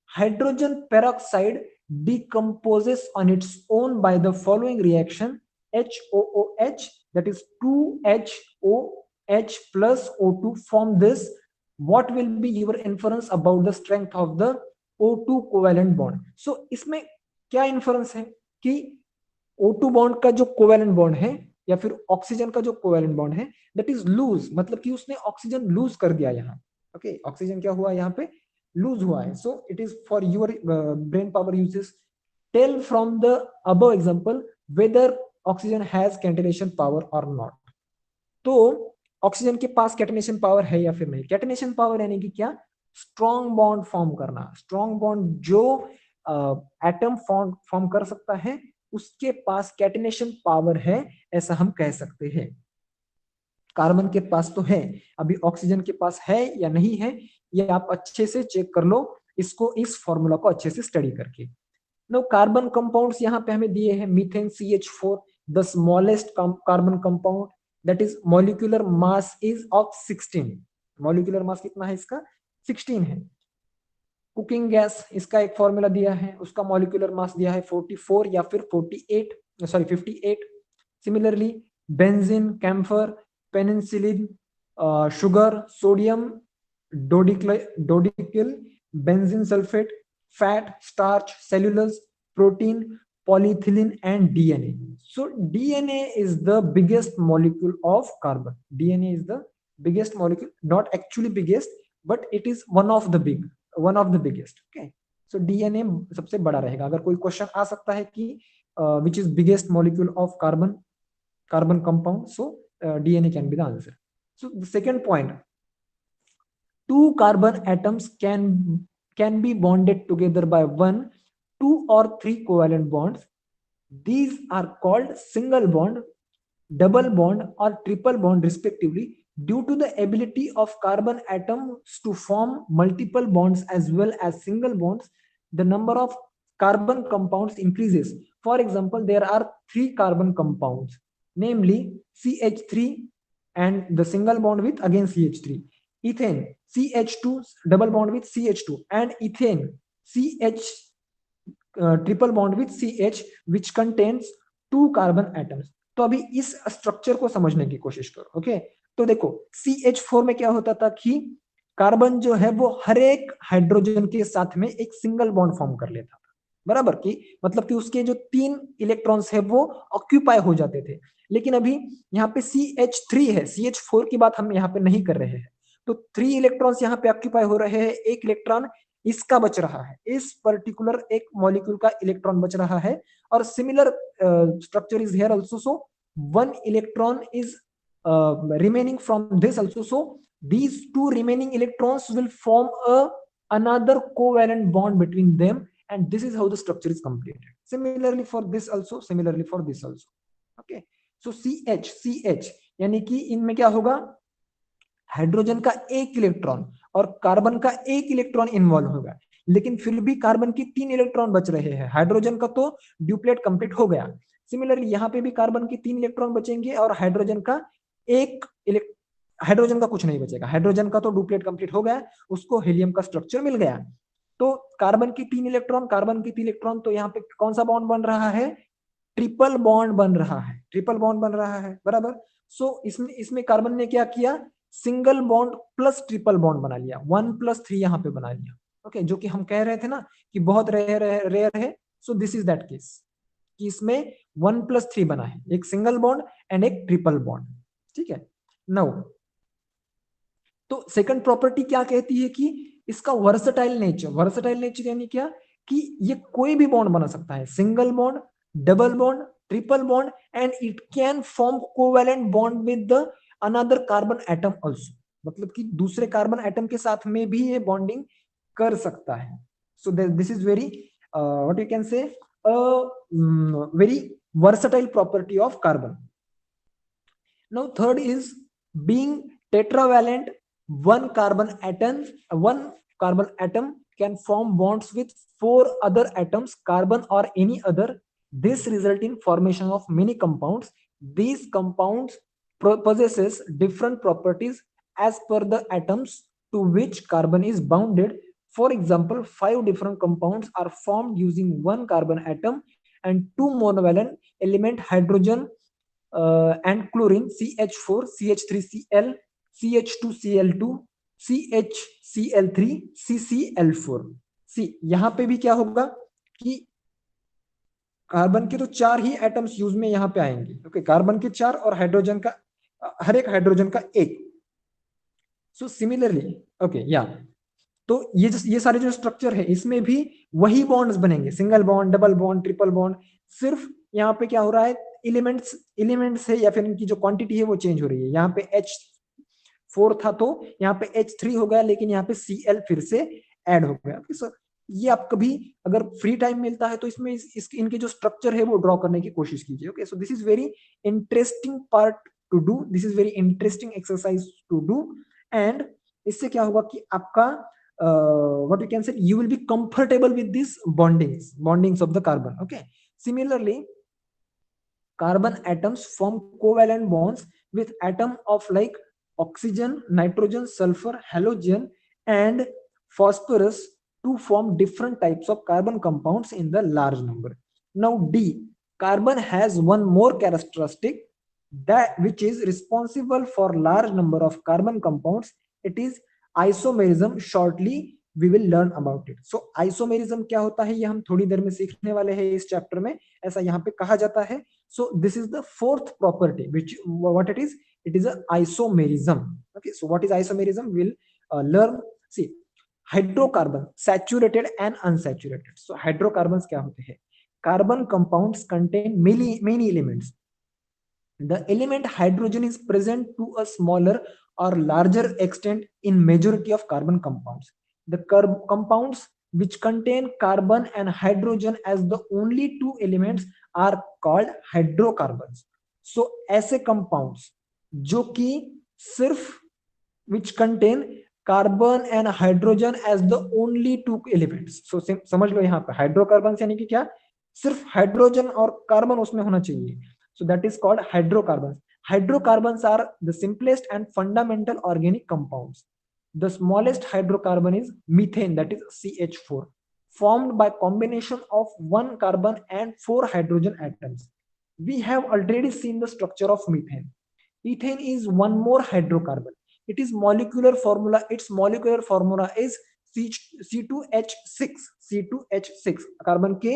Hydrogen peroxide decomposes on its own by the following reaction: HOOH, that is 2HOH plus O2 form this. What will be your inference about the strength of the O2 covalent bond? So इसमें क्या inference है कि O2 bond का जो covalent bond है या फिर oxygen का जो कोवैलेंट बॉन्ड है दैट इज लूज, मतलब कि उसने ऑक्सीजन लूज कर दिया यहाँ। ओके, ऑक्सीजन क्या हुआ यहाँ पे, लूज हुआ है। So it is for your brain power uses, tell from the above example whether oxygen has catenation power और नॉट। तो ऑक्सीजन के पास कैटेनेशन पावर है या फिर नहीं। कैटेनेशन पावर यानी कि क्या, स्ट्रॉन्ग बॉन्ड फॉर्म करना। स्ट्रॉन्ग बॉन्ड जो एटम फॉर्म कर सकता है उसके पास कैटेनेशन पावर है, ऐसा हम कह सकते हैं। कार्बन के पास तो है, अभी ऑक्सीजन के पास है या नहीं है ये आप अच्छे से चेक कर लो इसको, इस फॉर्मूला को अच्छे से स्टडी करके। नो कार्बन कंपाउंड्स यहाँ पे हमें दिए हैं, methane CH4, the smallest carbon compound, that is molecular mass is of 16। Molecular mass कितना है इसका, 16 है। कुकिंग गैस, इसका एक फॉर्मूला दिया है, उसका मॉलिक्यूलर मास दिया है 44 या फिर 58। Similarly benzene, camphor, penicillin, sugar, sodium, dodecyl, benzene sulphate, fat, starch, cellulose, protein, polyethylene and DNA. So DNA is the biggest molecule of carbon. DNA is the biggest molecule, not actually biggest, but it is one of the biggest. Okay. So DNA सबसे बड़ा रहेगा। अगर कोई question आ सकता है कि which is biggest molecule of carbon compound, so DNA can be the answer. So the second point, two carbon atoms can be bonded together by one, two or three covalent bonds. These are called single bond, double bond or triple bond respectively. Due to the ability of carbon atoms to form multiple bonds as well as single bonds, the number of carbon compounds increases. For example, there are 3 carbon compounds, namely CH3 and the single bond with again CH3, ethane CH2 double bond with CH2, and ethane CH triple bond with CH which contains 2 carbon atoms. तो अभी इस structure को समझने की कोशिश करो। Okay, तो देखो CH4 में क्या होता था कि कार्बन जो है वो हर एक हाइड्रोजन के साथ में एक सिंगल बॉन्ड फॉर्म कर लेता था, बराबर की मतलब कि उसके जो 3 इलेक्ट्रॉन्स है वो ऑक्यूपाई हो जाते थे। लेकिन अभी यहाँ पे CH3 है, CH4 की बात हम यहाँ पे नहीं कर रहे हैं, तो 3 इलेक्ट्रॉन्स यहाँ पे ऑक्यूपाई हो रहे हैं, एक इलेक्ट्रॉन इसका बच रहा है, इस पर्टिकुलर एक मॉलिक्यूल का इलेक्ट्रॉन बच रहा है, और similar structure is here also, so one electron is remaining from this also, so these two remaining electrons will form another covalent bond between them, and this is how the structure is completed. Similarly for this also, similarly for this also. Okay, so CH यानी कि इनमें क्या होगा, hydrogen का एक electron और carbon का एक इलेक्ट्रॉन इन्वॉल्व होगा, लेकिन फिर भी कार्बन की 3 इलेक्ट्रॉन बच रहे हैं, हाइड्रोजन का तो ड्यूप्लेट कंप्लीट हो गया। सिमिलरली यहाँ पे भी कार्बन की 3 इलेक्ट्रॉन बचेंगे और हाइड्रोजन का एक हाइड्रोजन का कुछ नहीं बचेगा, हाइड्रोजन का तो डुप्लेट कंप्लीट हो गया, उसको हीलियम का स्ट्रक्चर मिल गया। तो कार्बन की 3 इलेक्ट्रॉन, कार्बन की 3 इलेक्ट्रॉन, तो यहाँ पे कौन सा बॉन्ड बन रहा है, ट्रिपल बॉन्ड बन रहा है, ट्रिपल बॉन्ड बन रहा है, बराबर। सो इसमें कार्बन ने क्या किया, single bond plus triple bond बना लिया, 1+3 यहाँ पे बना लिया। ओके, जो कि हम कह रहे थे ना कि बहुत रेयर है, so this is that case कि इसमें 1+3 बना है, एक सिंगल बॉन्ड एंड एक ट्रिपल बॉन्ड। ठीक है, नाउ तो सेकंड प्रॉपर्टी क्या कहती है कि इसका वर्सटाइल नेचर यानी क्या कि ये कोई भी बॉन्ड बना सकता है, single bond, double bond, triple bond, and it can form covalent bond with the another carbon atom also, मतलब कि दूसरे कार्बन एटम के साथ में भी ये बॉन्डिंग कर सकता है। So this is very what you can say very versatile property of carbon. Now third is being tetravalent, one carbon atom can form bonds with 4 other atoms, carbon or any other. This result in formation of many compounds. These compounds possesses different properties as per the atoms to which carbon is bounded. For example, 5 different compounds are formed using one carbon atom and 2 monovalent element, hydrogen and chlorine, CH4, CH3Cl, CH2Cl2, CHCl3, CCl4. सी यहां पे भी क्या होगा कि carbon के तो 4 ही atoms use में यहां पे आएंगे। ओके, कार्बन के 4 और हाइड्रोजन का हर एक हाइड्रोजन का एक। सो सिमिलरली ओके या तो ये सारे जो स्ट्रक्चर है इसमें भी वही बॉन्ड्स बनेंगे, single bond, double bond, triple bond. सिर्फ यहाँ पे क्या हो रहा है, एलिमेंट्स है या फिर इनकी जो क्वांटिटी है वो चेंज हो रही है। यहाँ पे H4 था तो यहाँ पे H3 हो गया, लेकिन यहाँ पे Cl फिर से ऐड हो गया। okay, so ये आप कभी अगर फ्री टाइम मिलता है तो इसमें इनके जो स्ट्रक्चर है वो ड्रॉ करने की कोशिश कीजिए। Okay, so this is very interesting part to do, this is very interesting exercise to do. And इससे क्या होगा कि आपका what you can say, you will be comfortable with these bondings of the carbon. Okay, similarly carbon atoms form covalent bonds with atom of like oxygen, nitrogen, sulfur, halogen and phosphorus to form different types of carbon compounds in the large number. Now D, carbon has one more characteristic that which is responsible for large number of carbon compounds. It is isomerism. Shortly we will learn about it. So isomerism क्या होता है ये हम थोड़ी देर में सीखने वाले हैं इस चैप्टर में, ऐसा यहाँ पे कहा जाता है। So this is the fourth property which what it is isomerism. Okay, so what is isomerism will learn. See hydrocarbon, saturated and unsaturated. So hydrocarbons क्या होते हैं, carbon compounds contain many elements. The element hydrogen is present to a smaller or larger extent in majority of carbon compounds. The compounds which contain carbon and hydrogen as the only 2 elements are called hydrocarbons. So ऐसे compounds जो कि सिर्फ which contain carbon and hydrogen as the only 2 elements. So समझ लो यहाँ पे hydrocarbons यानी कि क्या, सिर्फ हाइड्रोजन और कार्बन उसमें होना चाहिए। So that is called hydrocarbons. Hydrocarbons are the simplest and fundamental organic compounds. The smallest hydrocarbon is methane, that is CH4, formed by combination of 1 carbon and 4 hydrogen atoms. We have already seen the structure of methane. Ethane is one more hydrocarbon. Its molecular formula is C2H6, C2H6, carbon के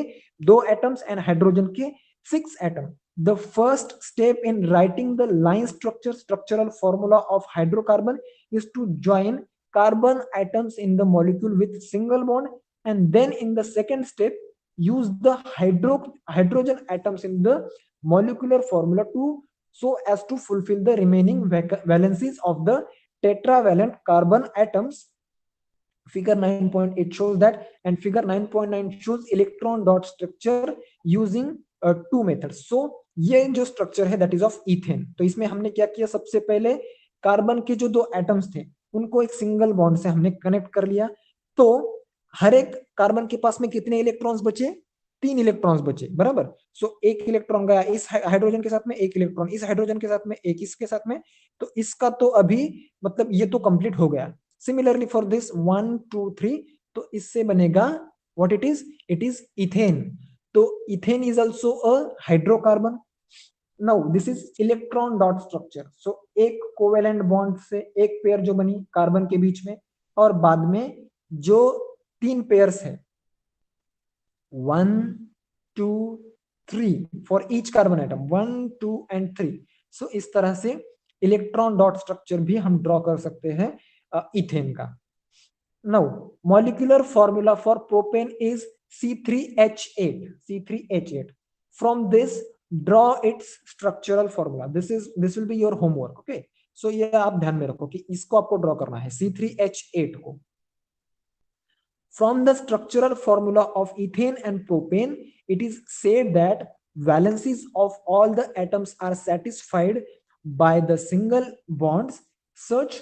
2 atoms and hydrogen के 6 atoms. The first step in writing the line structural formula of hydrocarbon is to join carbon atoms in the molecule with single bond, and then in the second step use the hydrogen atoms in the molecular formula to so as to fulfill the remaining valencies of the tetravalent carbon atoms. Figure 9.8 shows that, and figure 9.9 shows electron dot structure using two methods. So ये जो structure है that is of ethane. तो इसमें हमने क्या किया, सबसे पहले कार्बन के जो दो एटम्स थे उनको एक सिंगल बॉन्ड से हमने कनेक्ट कर लिया. तो हर एक कार्बन के पास में कितने इलेक्ट्रॉन्स बचे, 3 इलेक्ट्रॉन्स बचे, बराबर. सो एक इलेक्ट्रॉन गया इस हाइड्रोजन के साथ में, एक इलेक्ट्रॉन इस हाइड्रोजन के साथ में, एक इसके साथ में. तो इसका तो अभी मतलब ये तो कंप्लीट हो गया. सिमिलरली फॉर दिस 1 2 3, तो इससे बनेगा व्हाट इट इज इथेन. तो ethane is also a hydrocarbon. Now this is electron dot structure. So एक कोवेलेंट बॉन्ड से एक पेयर जो बनी कार्बन के बीच में, और बाद में जो 3 पेयर्स है 1 2 3 for each carbon atom 1 2 and 3. सो इस तरह से इलेक्ट्रॉन डॉट स्ट्रक्चर भी हम ड्रॉ कर सकते हैं इथेन का. Now molecular formula for propane is C3H8. From this draw its structural formula. This will be your homework. Okay, so ये आप ध्यान में रखो कि इसको आपको ड्रॉ करना है C3H8 को. From the structural formula of ethane and propane, it is said that valencies of all the atoms are satisfied by the single bonds. Such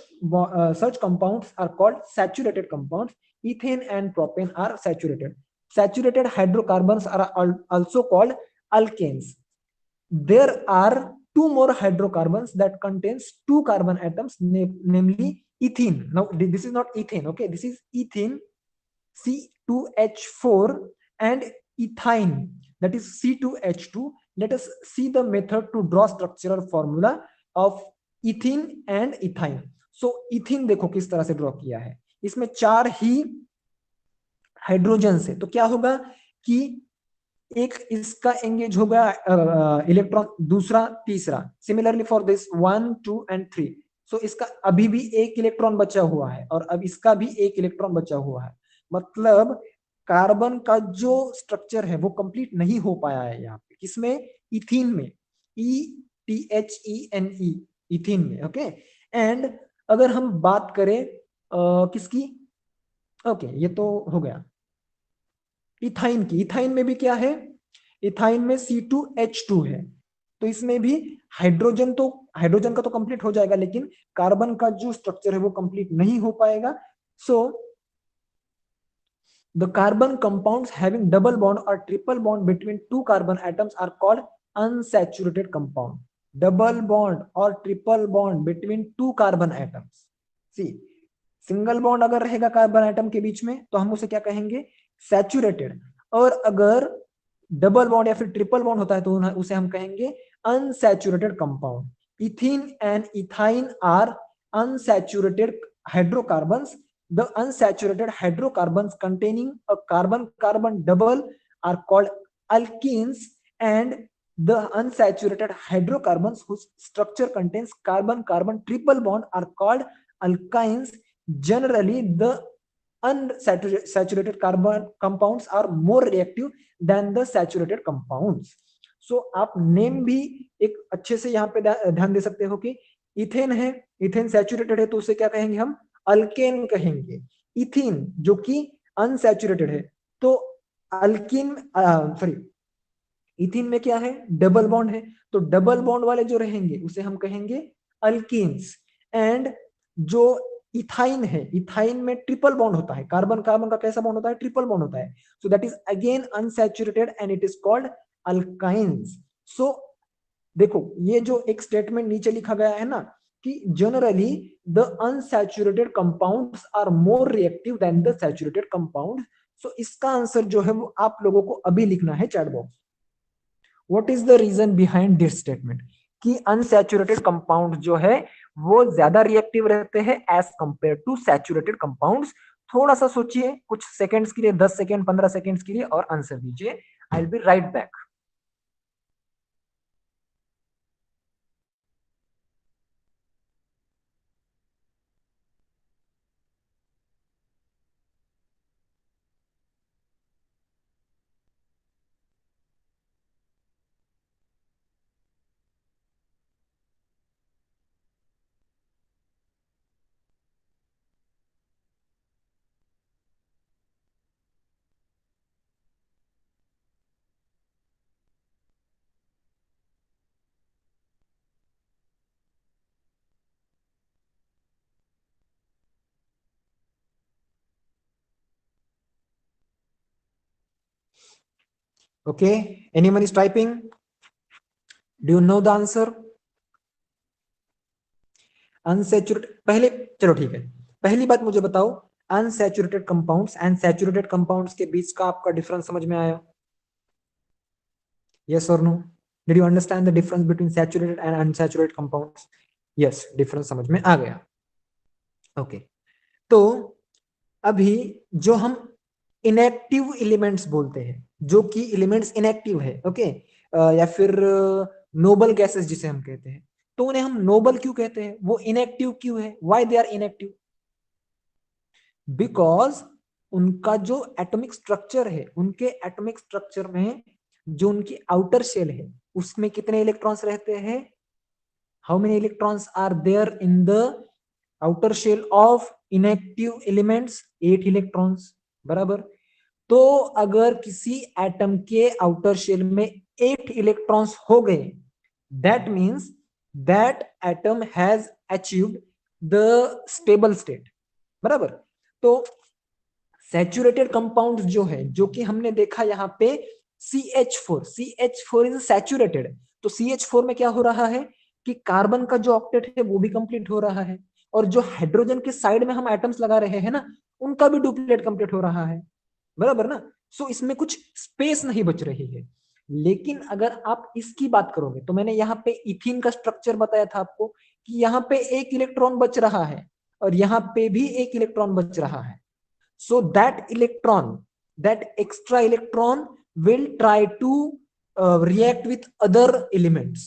compounds are called saturated compounds. Ethane and propane are saturated. Saturated hydrocarbons are also called alkanes. There are two more hydrocarbons that contains two carbon atoms, namely ethene. Now this is not ethane, okay, this is ethene, C2H4, and ethyne, that is C2H2. Let us see the method to draw structural formula of ethene and ethyne. So ethene देखो किस तरह से draw किया है. इसमें 4 ही hydrogen है, तो क्या होगा कि एक इसका एंगेज होगा इलेक्ट्रॉन, दूसरा तीसरा. Similarly for this 1 2 and 3. सो इसका अभी भी एक इलेक्ट्रॉन बचा हुआ है, और अब इसका भी एक इलेक्ट्रॉन बचा हुआ है. मतलब कार्बन का जो स्ट्रक्चर है वो कंप्लीट नहीं हो पाया है यहाँ पे. किसमें, इथीन में, ETHENE, इथीन में. ओके, एंड अगर हम बात करें किसकी, ओके ये तो हो गया इथाइन की. इथाइन में भी क्या है, इथाइन में C2H2 है. तो इसमें भी हाइड्रोजन का तो कंप्लीट हो जाएगा, लेकिन कार्बन का जो स्ट्रक्चर है वो कंप्लीट नहीं हो पाएगा. सो the carbon compounds having double bond or triple bond between two carbon atoms are called unsaturated compound. Double bond or triple bond between two carbon atoms. See, single bond अगर रहेगा carbon atom के बीच में तो हम उसे क्या कहेंगे, saturated. और अगर डबल बॉन्ड या फिर ट्रिपल बॉन्ड होता है तो उसे हम कहेंगे unsaturated compound. Ethene and ethyne are unsaturated hydrocarbons. The unsaturated hydrocarbons containing a carbon-carbon double are called alkenes, and the unsaturated hydrocarbons whose structure contains carbon-carbon triple bond are called alkynes. Generally, the unsaturated carbon compounds are more reactive than the saturated compounds. So आप name भी एक अच्छे से यहाँ पे ध्यान दे सकते हो कि इथेन है, इथेन सैचुरेटेड है तो उसे क्या कहेंगे हम, अल्केन कहेंगे. इथीन जो कि अनसैचुरेटेड है तो अल्किन, सॉरी, इथीन में क्या है, डबल बॉन्ड है, तो डबल बॉन्ड वाले जो रहेंगे उसे हम कहेंगे अल्किन्स. एंड जो इथाइन है, इथाइन में ट्रिपल बॉन्ड होता है, कार्बन कार्बन का कैसा बॉन्ड होता है, ट्रिपल बॉन्ड होता है. So that is again unsaturated and it is called alkynes. So देखो ये जो एक स्टेटमेंट नीचे लिखा गया है ना कि generally the unsaturated compounds are more reactive than the saturated compound. So इसका आंसर जो है वो आप लोगों को अभी लिखना है chat box. What is the reason behind this statement कि अनसैचुरेटेड कंपाउंड जो है वो ज्यादा रिएक्टिव रहते हैं as compare to saturated compounds. थोड़ा सा सोचिए कुछ सेकंड्स के लिए, 10 सेकंड 15 सेकंड्स के लिए, और आंसर दीजिए. I will be right back. Okay, anyone is typing? Do you know the answer? Unsaturated, पहले चलो ठीक है, पहली बात मुझे बताओ, unsaturated compounds and saturated compounds के बीच का आपका डिफरेंस समझ में आया? Yes or no? Did you understand the difference between saturated and unsaturated compounds? Yes, difference समझ में आ गया. Okay. तो अभी जो हम इनएक्टिव एलिमेंट्स बोलते हैं, जो कि एलिमेंट्स इनएक्टिव है, ओके, या फिर नोबल गैसेस जिसे हम कहते हैं, तो उन्हें हम नोबल क्यों कहते हैं? वो इनएक्टिव क्यों है? Why they are inactive? Because उनका जो एटॉमिक स्ट्रक्चर है, उनके एटॉमिक स्ट्रक्चर में जो उनकी आउटर शेल है, उसमें कितने इलेक्ट्रॉन्स रहते हैं? How many electrons are there in the outer shell of inactive elements? 8 electrons, बराबर. तो अगर किसी एटम के आउटर शेल में 8 इलेक्ट्रॉन्स हो गए, that means that atom has achieved the stable state, बराबर. तो सैचुरेटेड कंपाउंड जो है, जो कि हमने देखा यहाँ पे CH4 इज सैचुरेटेड. तो CH4 में क्या हो रहा है कि कार्बन का जो ऑक्टेट है वो भी कंप्लीट हो रहा है, और जो हाइड्रोजन के साइड में हम एटम्स लगा रहे हैं ना, उनका भी डुप्लीकेट कंप्लीट हो रहा है, बराबर ना. सो इसमें कुछ स्पेस नहीं बच रही है. लेकिन अगर आप इसकी बात करोगे, तो मैंने यहाँ पे इथीन का स्ट्रक्चर बताया था आपको कि यहाँ पे 1 इलेक्ट्रॉन बच रहा है और यहाँ पे भी 1 इलेक्ट्रॉन बच रहा है. So that extra electron will try to react with other elements.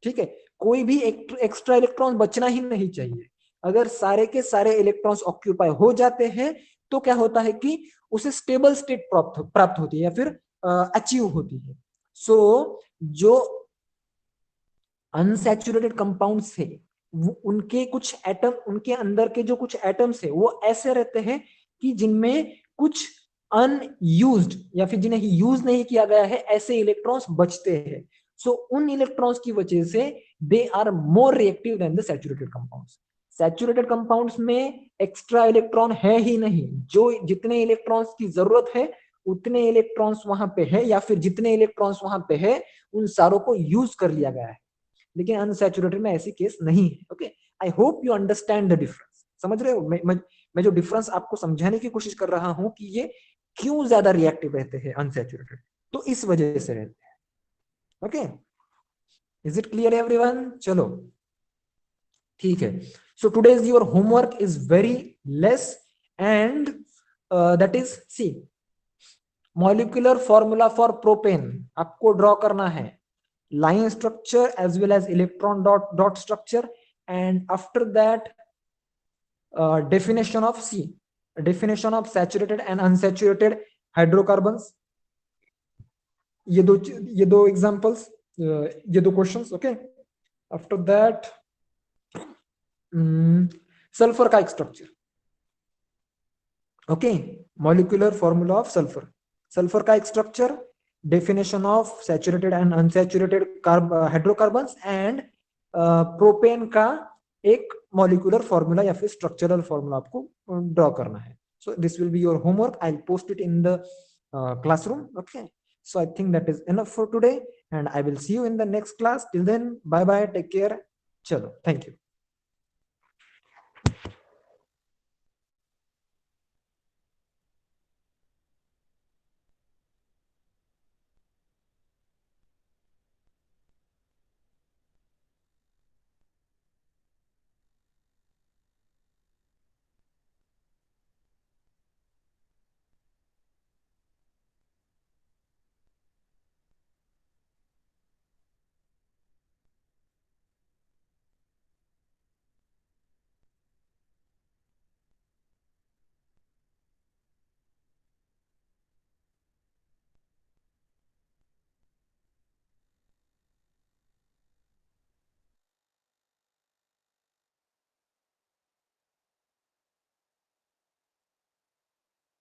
ठीक है, कोई भी एक्स्ट्रा इलेक्ट्रॉन बचना ही नहीं चाहिए. अगर सारे के सारे इलेक्ट्रॉन्स ऑक्यूपाई हो जाते हैं, तो क्या होता है कि उसे स्टेबल स्टेट प्राप्त होती है या फिर अचीव होती है. सो जो अनसैचुरेटेड कंपाउंड्स है, उनके कुछ एटम, उनके अंदर के जो कुछ एटम्स है, वो ऐसे रहते हैं कि जिनमें कुछ अनयूज्ड या फिर जिन्हें यूज नहीं किया गया है, ऐसे इलेक्ट्रॉन्स बचते हैं. सो उन इलेक्ट्रॉन्स की वजह से they are more reactive than the saturated compounds. Saturated compounds में एक्स्ट्रा इलेक्ट्रॉन है ही नहीं. जो जितने इलेक्ट्रॉन्स की जरूरत है उतने इलेक्ट्रॉन्स वहां पे है, या फिर जितने इलेक्ट्रॉन्स वहां पे है उन सारों को यूज कर लिया गया है. लेकिन अनसैचुरेटेड में ऐसी केस नहीं है. Okay, I hope you understand the difference. समझ रहे हो? मैं जो डिफरेंस आपको समझाने की कोशिश कर रहा हूं कि ये क्यों ज्यादा रिएक्टिव रहते हैं अनसैचुरेटेड, तो इस वजह से रहते हैं. Okay, is it clear everyone? चलो ठीक है. So today's your homework is very less, and that is see molecular formula for propane आपको ड्रॉ करना है. line structure as well as electron dot structure, and after that definition of saturated and unsaturated hydrocarbons. ये दो examples, ये दो questions. Okay, after that sulphur का एक structure. Okay, molecular formula of sulphur का एक structure, definition of saturated and unsaturated hydrocarbons, and propane का एक मॉलिक्यूलर फॉर्मूला या फिर स्ट्रक्चरल फॉर्मूला आपको ड्रॉ करना है. So this will be your homework. I will post it in the classroom. Okay, so I think that is enough for today, and I will see you in the next class. Till then, bye bye, take care. Chalo, thank you.